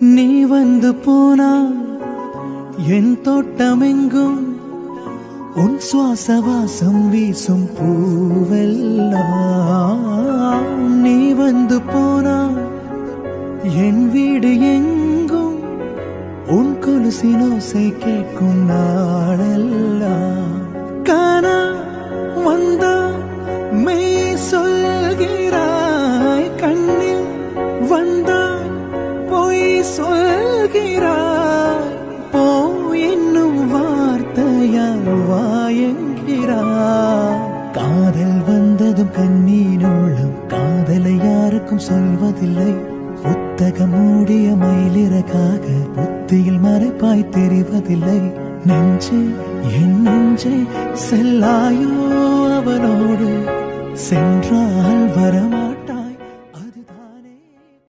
நீ வந்து போனா என் தோட்டமெங்கும் உன் சுவாச வாசம் வீசும் பூவெல்லாம். நீ வந்து போனா என் வீடு எங்கும் உன் கொலுசினோசை கேட்கும் நாளெல்லாம். காணா வந்தா மெய் சொல்கிறாய், கண்ணில் வந்தா பொய் சொல்கிறாய். போ என்னும் வார்த்தையால் வாயென்கிறாய். காதல் வந்ததும் கண்ணீர் உள்ளம் காதலை யாருக்கும் சொல்வதில்லை. புத்தகம் மூடிய மயிலிறகாக புத்தியில் மறைப்பாய் தெரிவதில்லை. நெஞ்சே என் நெஞ்சே செல்லாயோ அவனோடு, சென்றால் வரமா